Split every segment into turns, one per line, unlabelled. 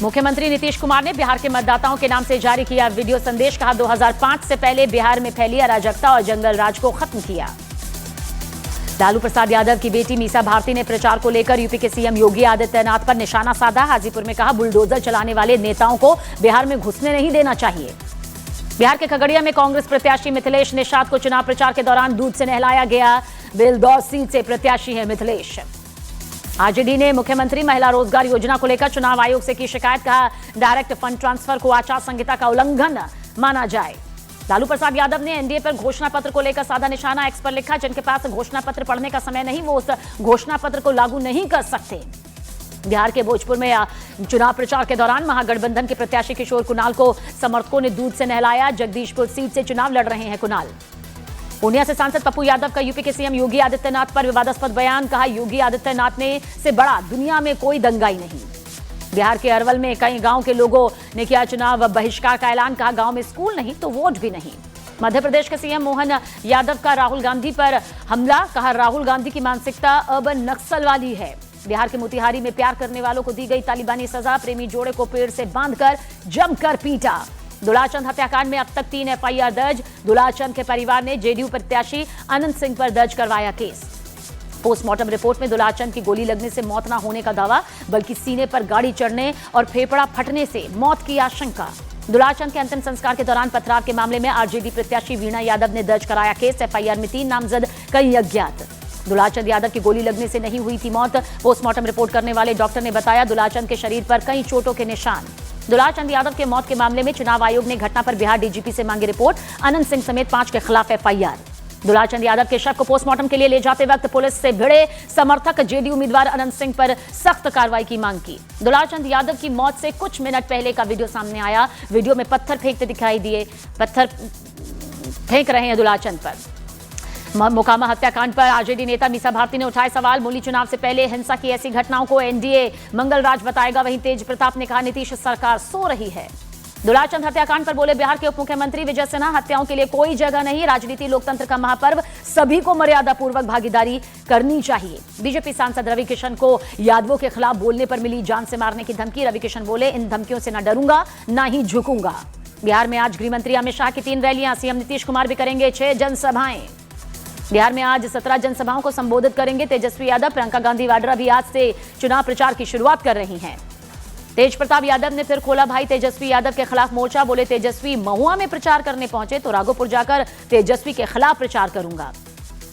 मुख्यमंत्री नीतीश कुमार ने बिहार के मतदाताओं के नाम से जारी किया वीडियो संदेश। कहा 2005 से पहले बिहार में फैली अराजकता और जंगल राज को खत्म किया। लालू प्रसाद यादव की बेटी मीसा भारती ने प्रचार को लेकर यूपी के सीएम योगी आदित्यनाथ पर निशाना साधा। हाजीपुर में कहा बुलडोजर चलाने वाले नेताओं को बिहार में घुसने नहीं देना चाहिए। बिहार के खगड़िया में कांग्रेस प्रत्याशी मिथिलेश निषाद को चुनाव प्रचार के दौरान दूध से नहलाया गया। बेलदौर सीट से प्रत्याशी है मिथिलेश। आरजेडी ने मुख्यमंत्री महिला रोजगार योजना को लेकर चुनाव आयोग से की शिकायत। कहा डायरेक्ट फंड ट्रांसफर को आचार संहिता का उल्लंघन माना जाए। लालू प्रसाद यादव ने एनडीए पर घोषणा पत्र को लेकर साधा निशाना। एक्स पर लिखा जिनके पास घोषणा पत्र पढ़ने का समय नहीं वो उस घोषणा पत्र को लागू नहीं कर सकते। बिहार के भोजपुर में चुनाव प्रचार के दौरान महागठबंधन के प्रत्याशी किशोर कुणाल को समर्थकों ने दूध से नहलाया। जगदीशपुर सीट से चुनाव लड़ रहे हैं कुणाल। पूर्णिया से सांसद पप्पू यादव का यूपी के सीएम योगी आदित्यनाथ पर विवादास्पद बयान। कहा योगी आदित्यनाथ ने से बड़ा दुनिया में कोई दंगाई नहीं। बिहार के अरवल में कई गांव के लोगों ने किया चुनाव बहिष्कार का ऐलान। कहा गांव में स्कूल नहीं तो वोट भी नहीं। मध्य प्रदेश के सीएम मोहन यादव का राहुल गांधी पर हमला। कहा राहुल गांधी की मानसिकता अब नक्सल वाली है। बिहार के मोतिहारी में प्यार करने वालों को दी गई तालिबानी सजा। प्रेमी जोड़े को पेड़ से बांधकर जमकर पीटा। दुलाचंद हत्याकांड में अब तक 3 एफआईआर दर्ज। दुलाचंद के परिवार ने जेडीयू प्रत्याशी अनंत सिंह पर दर्ज करवाया केस। पोस्टमार्टम रिपोर्ट में दुलाचंद की गोली लगने से मौत न होने का दावा बल्कि सीने पर गाड़ी चढ़ने और फेफड़ा फटने से मौत की आशंका। दुलाचंद के अंतिम संस्कार के दौरान पथराव के मामले में आरजेडी प्रत्याशी वीणा यादव ने दर्ज कराया केस। एफआईआर में 3 नामजद कई अज्ञात। दुलाचंद यादव की गोली लगने से नहीं हुई थी मौत। पोस्टमार्टम रिपोर्ट करने वाले डॉक्टर ने बताया दुलाचंद के शरीर पर कई चोटों के निशान। दुलाचंद यादव के मौत के मामले में चुनाव आयोग ने घटना पर बिहार डीजीपी से मांगी रिपोर्ट। अनंत सिंह समेत 5 के खिलाफ एफआईआर। दुलाचंद यादव के शव को पोस्टमार्टम के लिए ले जाते वक्त पुलिस से भिड़े समर्थक जेडीयू उम्मीदवार अनंत सिंह पर सख्त कार्रवाई की मांग की। दुलाचंद यादव की मौत से कुछ मिनट पहले का वीडियो सामने आया। वीडियो में पत्थर फेंकते दिखाई दिए। पत्थर फेंक रहे हैं दुलाचंद पर। मोकामा हत्याकांड पर आरजेडी नेता मीसा भारती ने उठाए सवाल। मूली चुनाव से पहले हिंसा की ऐसी घटनाओं को एनडीए मंगलराज बताएगा। वहीं तेज प्रताप ने कहा नीतीश सरकार सो रही है। दुलाचंद हत्याकांड पर बोले बिहार के उप मुख्यमंत्री विजय सिन्हा हत्याओं के लिए कोई जगह नहीं। राजनीति लोकतंत्र का महापर्व, सभी को मर्यादा पूर्वक भागीदारी करनी चाहिए। बीजेपी सांसद रवि किशन को यादवों के खिलाफ बोलने पर मिली जान से मारने की धमकी। रवि किशन बोले इन धमकियों से न डरूंगा न ही झुकूंगा। बिहार में आज गृह मंत्री अमित शाह की 3 रैलियां। सीएम नीतीश कुमार भी करेंगे 6 जनसभाएं। बिहार में आज 17 जनसभाओं को संबोधित करेंगे तेजस्वी यादव। प्रियंका गांधी वाड्रा भी आज से चुनाव प्रचार की शुरुआत कर रही हैं। तेज प्रताप यादव ने फिर खोला भाई तेजस्वी यादव के खिलाफ मोर्चा। बोले तेजस्वी महुआ में प्रचार करने पहुंचे तो राघोपुर जाकर तेजस्वी के खिलाफ प्रचार करूंगा।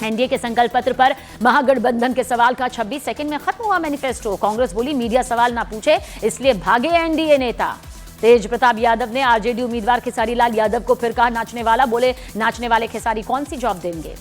एनडीए के संकल्प पत्र पर महागठबंधन के सवाल का 26 सेकंड में खत्म हुआ मैनिफेस्टो। कांग्रेस बोली मीडिया सवाल ना पूछे इसलिए भागे एनडीए नेता। तेज प्रताप यादव ने आरजेडी उम्मीदवार खेसारी लाल यादव को फिर कहा नाचने वाला। बोले नाचने वाले खेसारी कौन सी जॉब देंगे।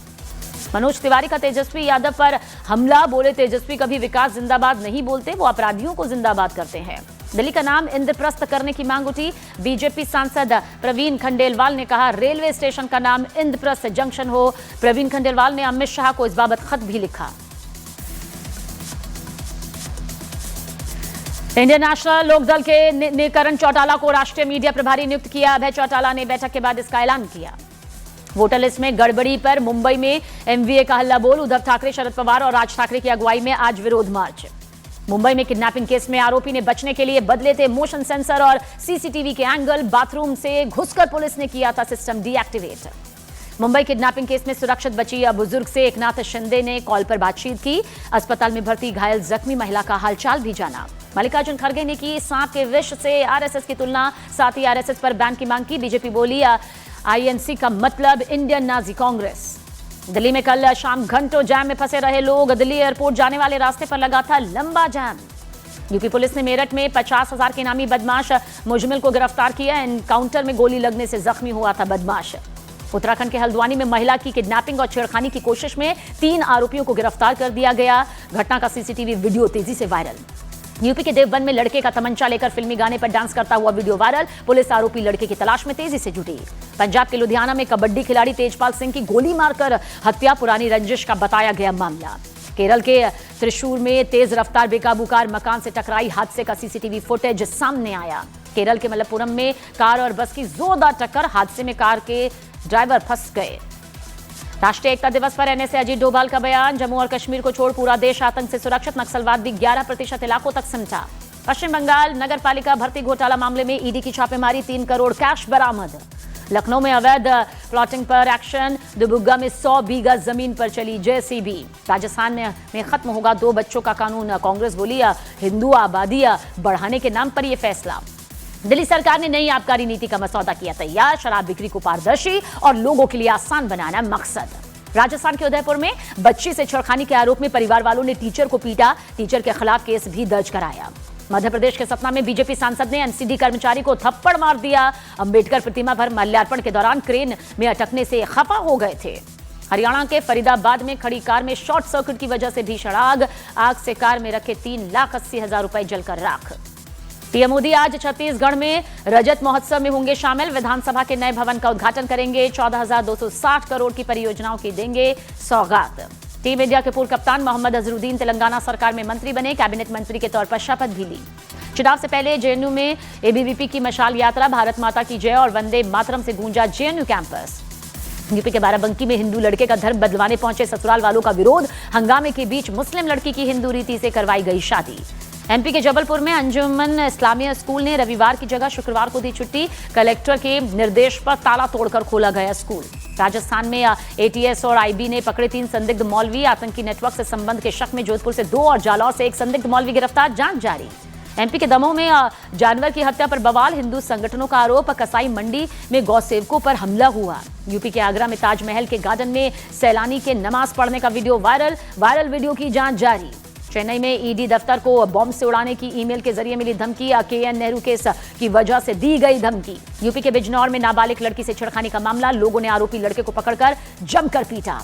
मनोज तिवारी का तेजस्वी यादव पर हमला। बोले तेजस्वी कभी विकास जिंदाबाद नहीं बोलते, वो अपराधियों को जिंदाबाद करते हैं। दिल्ली का नाम इंद्रप्रस्थ करने की मांग उठी। बीजेपी सांसद प्रवीण खंडेलवाल ने कहा रेलवे स्टेशन का नाम इंद्रप्रस्थ जंक्शन हो। प्रवीण खंडेलवाल ने अमित शाह को इस बाबत खत भी लिखा। इंडियन नेशनल लोकदल के ने करण चौटाला को राष्ट्रीय मीडिया प्रभारी नियुक्त किया। अभय चौटाला ने बैठक के बाद इसका ऐलान किया। वोटर लिस्ट में गड़बड़ी पर मुंबई में एमवीए का हल्ला बोल। उद्धव ठाकरे, शरद पवार और राज ठाकरे की अगुवाई में आज विरोध मार्च। मुंबई में किडनैपिंग केस में आरोपी ने बचने के लिए बदले थे मोशन सेंसर और सीसीटीवी के एंगल। बाथरूम से घुसकर पुलिस ने किया था system deactivate. Mumbai kidnapping case में सुरक्षित बची बुजुर्ग से एकनाथ शिंदे ने कॉल पर बातचीत की। अस्पताल में भर्ती घायल जख्मी महिला का हालचाल भी जाना। मल्लिकार्जुन खड़गे ने की सांप के विष से आरएसएस की तुलना। साथ ही आरएसएस पर बैन की मांग की। बीजेपी बोली आईएनसी का मतलब इंडियन नाजी कांग्रेस। दिल्ली में कल शाम घंटों जैम में फंसे रहे लोग। दिल्ली एयरपोर्ट जाने वाले रास्ते पर लगा था लंबा जैम। यूपी पुलिस ने मेरठ में 50,000 के नामी बदमाश मुजमिल को गिरफ्तार किया। एनकाउंटर में गोली लगने से जख्मी हुआ था बदमाश। उत्तराखंड के हल्द्वानी में महिला की किडनैपिंग और छेड़खानी की कोशिश में 3 आरोपियों को गिरफ्तार कर दिया गया। घटना का सीसीटीवी वीडियो तेजी से वायरल। यूपी के देवबंद में लड़के का तमंचा लेकर फिल्मी गाने पर डांस करता हुआ वीडियो वायरल। पुलिस आरोपी लड़के की तलाश में तेजी से जुटी। पंजाब के लुधियाना में कबड्डी खिलाड़ी तेजपाल सिंह की गोली मारकर हत्या। पुरानी रंजिश का बताया गया मामला। केरल के त्रिशूर में तेज रफ्तार बेकाबू कार मकान से टकराई। हादसे का सीसीटीवी फुटेज सामने आया। केरल के मलप्पुरम में कार और बस की जोरदार टक्कर। हादसे में कार के ड्राइवर फंस गए। राष्ट्रीय एकता दिवस पर एनएसए अजीत डोभाल का बयान। जम्मू और कश्मीर को छोड़ पूरा देश आतंक से सुरक्षित। नक्सलवाद भी 11% इलाकों तक सिमटा। पश्चिम बंगाल नगर पालिका भर्ती घोटाला मामले में ईडी की छापेमारी, 3 करोड़ कैश बरामद। लखनऊ में अवैध प्लॉटिंग पर एक्शन, दुबुग्गा में 100 बीघा जमीन पर चली जेसीबी। राजस्थान में खत्म होगा 2 बच्चों का कानून, कांग्रेस बोली हिंदू आबादी बढ़ाने के नाम पर यह फैसला। दिल्ली सरकार ने नई आबकारी नीति का मसौदा किया तैयार, शराब बिक्री को पारदर्शी और लोगों के लिए आसान बनाना मकसद। राजस्थान के उदयपुर में बच्ची से छेड़खानी के आरोप में परिवार वालों ने टीचर को पीटा, टीचर के खिलाफ केस भी दर्ज कराया। मध्य प्रदेश के सतना में बीजेपी सांसद ने एनसीडी कर्मचारी को थप्पड़ मार दिया। अंबेडकर प्रतिमा पर माल्यार्पण के दौरान क्रेन में अटकने से खफा हो गए थे। हरियाणा के फरीदाबाद में खड़ी कार में शॉर्ट सर्किट की वजह से भीषण आग से कार में रखे 3,80,000 रुपए जलकर राख। पीएम मोदी आज छत्तीसगढ़ में रजत महोत्सव में होंगे शामिल, विधानसभा के नए भवन का उद्घाटन करेंगे, 14,260 करोड़ की परियोजनाओं की देंगे सौगात। टीम इंडिया के पूर्व कप्तान मोहम्मद अजहरुद्दीन तेलंगाना सरकार में मंत्री बने, कैबिनेट मंत्री के तौर पर शपथ भी ली। चुनाव से पहले जेएनयू में एबीवीपी की मशाल यात्रा, भारत माता की जय और वंदे मातरम से गूंजा जेएनयू कैंपस। यूपी के बाराबंकी में हिंदू लड़के का धर्म बदलवाने पहुंचे ससुराल वालों का विरोध, हंगामे के बीच मुस्लिम लड़की की हिंदू रीति से करवाई गई शादी। एमपी के जबलपुर में अंजुमन इस्लामिया स्कूल ने रविवार की जगह शुक्रवार को दी छुट्टी, कलेक्टर के निर्देश पर ताला तोड़कर खोला गया स्कूल। राजस्थान में एटीएस और आईबी ने पकड़े 3 संदिग्ध मौलवी, आतंकी नेटवर्क से संबंध के शक में जोधपुर से 2 और जालौर से 1 संदिग्ध मौलवी गिरफ्तार, जांच जारी। एमपी के दमोह में जानवर की हत्या पर बवाल, हिंदू संगठनों का आरोप, कसाई मंडी में गौसेवकों पर हमला हुआ। यूपी के आगरा में ताजमहल के गार्डन में सैलानी के नमाज पढ़ने का वीडियो वायरल वीडियो की जांच जारी। चेन्नई में ईडी दफ्तर को बॉम्ब से उड़ाने की ईमेल के जरिए मिली धमकी, केएन नेहरू केस की वजह से दी गई धमकी। यूपी के बिजनौर में नाबालिग लड़की से छेड़खानी का मामला, लोगों ने आरोपी लड़के को पकड़कर जमकर पीटा।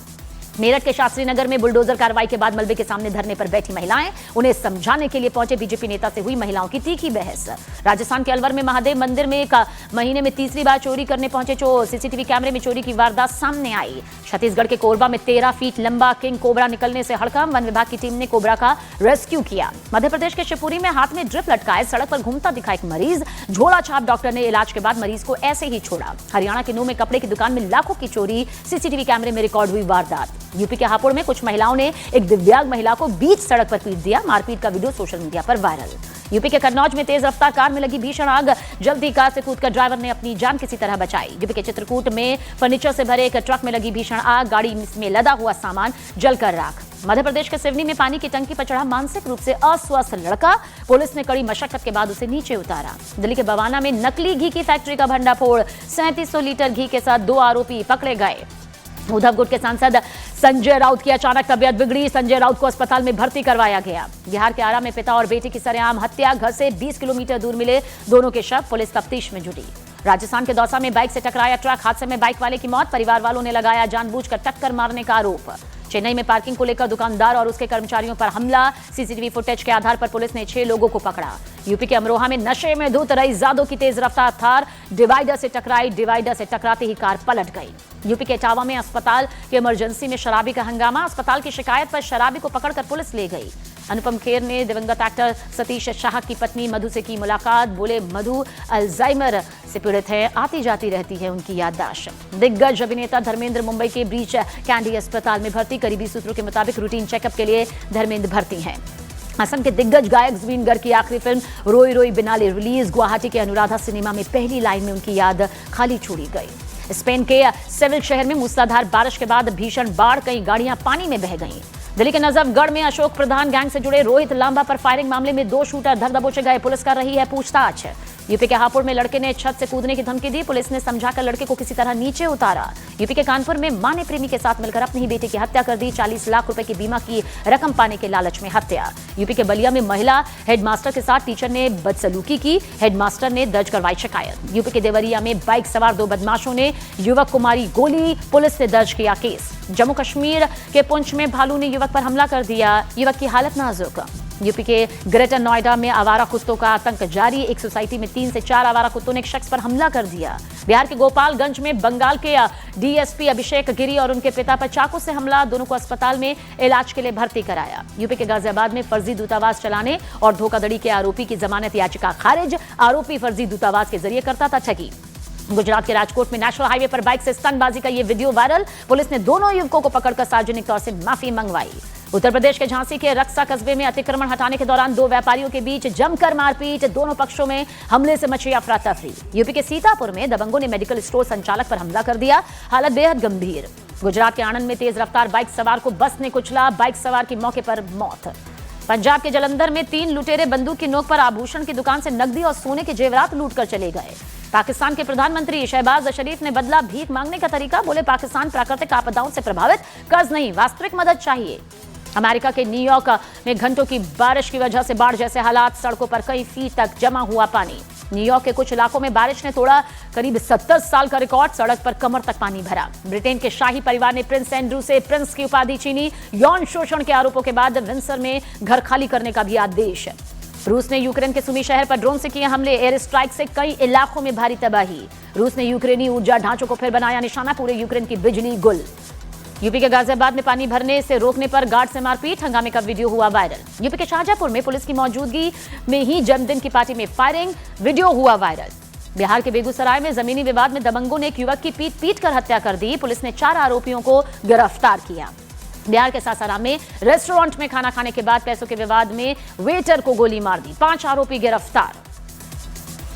मेरठ के शास्त्री नगर में बुलडोजर कार्रवाई के बाद मलबे के सामने धरने पर बैठी महिलाएं, उन्हें समझाने के लिए पहुंचे बीजेपी नेता से हुई महिलाओं की तीखी बहस। राजस्थान के अलवर में महादेव मंदिर में 1 महीने में तीसरी बार चोरी करने पहुंचे चोर, सीसीटीवी कैमरे में चोरी की वारदात सामने आई। छत्तीसगढ़ के कोरबा में 13 फीट लंबा किंग कोबरा निकलने से हड़कंप, वन विभाग की टीम ने कोबरा का रेस्क्यू किया। मध्य प्रदेश के शिवपुरी में हाथ में ड्रिप लटकाए सड़क पर घूमता दिखा एक मरीज, झोला छाप डॉक्टर ने इलाज के बाद मरीज को ऐसे ही छोड़ा। हरियाणा के नूह में कपड़े की दुकान में लाखों की चोरी, सीसीटीवी कैमरे में रिकॉर्ड हुई वारदात। यूपी के हापुड़ में कुछ महिलाओं ने एक दिव्यांग महिला को बीच सड़क पर पीट दिया, मारपीट का वीडियो सोशल मीडिया पर वायरल। यूपी के कन्नौज में तेज रफ्तार कार में लगी भीषण आग, जल्दी कार से कूदकर ड्राइवर ने अपनी जान किसी तरह बचाई। यूपी के चित्रकूट में फर्नीचर से भरे एक ट्रक में लगी भीषण आग, गाड़ी में लदा हुआ सामान जलकर राख। मध्य प्रदेश के सिवनी में पानी की टंकी पर चढ़ा मानसिक रूप से अस्वस्थ लड़का, पुलिस ने कड़ी मशक्कत के बाद उसे नीचे उतारा। दिल्ली के बवाना में नकली घी की फैक्ट्री का भंडाफोड़, 3700 लीटर घी के साथ 2 आरोपी पकड़े गए। उधमपुर के सांसद संजय राउत की अचानक तबीयत बिगड़ी, संजय राउत को अस्पताल में भर्ती करवाया गया। बिहार के आरा में पिता और बेटी की सरेआम हत्या, घर से 20 किलोमीटर दूर मिले दोनों के शव, पुलिस तफ्तीश में जुटी। राजस्थान के दौसा में बाइक से टकराया ट्रक, हादसे में बाइक वाले की मौत, परिवार वालों ने लगाया जानबूझकर टक्कर मारने का आरोप। चेन्नई में पार्किंग को लेकर दुकानदार और उसके कर्मचारियों पर हमला, सीसीटीवी फुटेज के आधार पर पुलिस ने 6 लोगों को पकड़ा। यूपी के अमरोहा में नशे में धुत रईसजादों की तेज रफ्तार थार डिवाइडर से टकराई, डिवाइडर से टकराते ही कार पलट गई। यूपी के इटावा में अस्पताल के इमरजेंसी में शराबी का हंगामा, अस्पताल की शिकायत पर शराबी को पकड़कर पुलिस ले गई। अनुपम खेर ने दिवंगत एक्टर सतीश शाह की पत्नी मधु से की मुलाकात, बोले मधु अल्जाइमर से पीड़ित है, आती जाती रहती है उनकी याददाश्त। दिग्गज अभिनेता धर्मेंद्र मुंबई के ब्रीच कैंडी अस्पताल में भर्ती, करीबी सूत्रों के मुताबिक रूटीन चेकअप के लिए धर्मेंद्र भर्ती हैं। असम के दिग्गज गायक जुबिन गर्ग की आखिरी फिल्म रोई रोई बिनाले रिलीज, गुवाहाटी के अनुराधा सिनेमा में पहली लाइन में उनकी याद खाली छोड़ी गई। स्पेन के सेविल शहर में मूसलाधार बारिश के बाद भीषण बाढ़, कई गाड़ियां पानी में बह गईं। दिल्ली के नजफगढ़ में अशोक प्रधान गैंग से जुड़े रोहित लांबा पर फायरिंग मामले में 2 शूटर धर दबोचे गए, पुलिस कर रही है पूछताछ। यूपी के हापुड़ में लड़के ने छत से कूदने की धमकी दी, पुलिस ने समझाकर लड़के को किसी तरह नीचे उतारा। यूपी के कानपुर में मां ने प्रेमी के साथ मिलकर अपनी ही बेटे की हत्या कर दी, 40 लाख रुपए की बीमा की रकम पाने के लालच में हत्या। यूपी के बलिया में महिला हेडमास्टर के साथ टीचर ने बदसलूकी की, हेडमास्टर ने दर्ज करवाई शिकायत। यूपी के देवरिया में बाइक सवार 2 बदमाशों ने युवक को मारी गोली, पुलिस ने दर्ज किया केस। जम्मू कश्मीर के पुंछ में भालू ने युवक पर हमला कर दिया, युवक की हालत नाजुक। यूपी के ग्रेटर नोएडा में आवारा कुत्तों का आतंक जारी, एक सोसाइटी में 3 से 4 आवारा कुत्तों ने एक शख्स पर हमला कर दिया। बिहार के गोपालगंज में बंगाल के डीएसपी अभिषेक गिरी और उनके पिता पर चाकू से हमला, दोनों को अस्पताल में इलाज के लिए भर्ती कराया। यूपी के गाजियाबाद में फर्जी दूतावास चलाने और धोखाधड़ी के आरोपी की जमानत याचिका खारिज, आरोपी फर्जी दूतावास के जरिए करता था ठगी। गुजरात के राजकोट में नेशनल हाईवे पर बाइक से स्टंटबाजी का ये वीडियो वायरल, पुलिस ने दोनों युवकों को पकड़कर सार्वजनिक तौर से माफी मंगवाई। उत्तर प्रदेश के झांसी के रक्सा कस्बे में अतिक्रमण हटाने के दौरान दो व्यापारियों के बीच जमकर मारपीट, दोनों पक्षों में हमले से मची अफरा तफरी। यूपी के सीतापुर में दबंगों ने मेडिकल स्टोर संचालक पर हमला कर दिया, हालत बेहद गंभीर। गुजरात के आणंद में तेज रफ्तार बाइक सवार को बस ने कुचला, बाइक सवार की मौके पर मौत। पंजाब के जलंधर में 3 लुटेरे बंदूक की नोक पर आभूषण की दुकान से नकदी और सोने के जेवरात लूट कर चले गए। पाकिस्तान के प्रधानमंत्री शहबाज शरीफ ने बदला भीख मांगने का तरीका, बोले पाकिस्तान प्राकृतिक आपदाओं से प्रभावित, कर्ज नहीं वास्तविक मदद चाहिए। अमेरिका के न्यूयॉर्क में घंटों की बारिश की वजह से बाढ़ जैसे हालात, सड़कों पर कई फीट तक जमा हुआ पानी। न्यूयॉर्क के कुछ इलाकों में बारिश ने तोड़ा करीब 70 साल का रिकॉर्ड, सड़क पर कमर तक पानी भरा। ब्रिटेन के शाही परिवार ने प्रिंस एंड्रू से प्रिंस की उपाधि छीनी, यौन शोषण के आरोपों के बाद विंडसर में घर खाली करने का भी आदेश। रूस ने यूक्रेन के सुमी शहर पर ड्रोन से किए हमले, एयर स्ट्राइक से कई इलाकों में भारी तबाही। रूस ने यूक्रेनी ऊर्जा ढांचों को फिर बनाया निशाना, पूरे यूक्रेन की बिजली गुल। यूपी के गाजियाबाद में पानी भरने से रोकने पर गार्ड से मारपीट, हंगामे का वीडियो हुआ वायरल। यूपी के शाहजहांपुर में पुलिस की मौजूदगी में ही जन्मदिन की पार्टी में फायरिंग, वीडियो हुआ वायरल। बिहार के बेगूसराय में जमीनी विवाद में दबंगों ने एक युवक की पीट कर हत्या कर दी, पुलिस ने 4 आरोपियों को गिरफ्तार किया। बिहार के सासाराम में रेस्टोरेंट में खाना खाने के बाद पैसों के विवाद में वेटर को गोली मार दी, 5 आरोपी गिरफ्तार।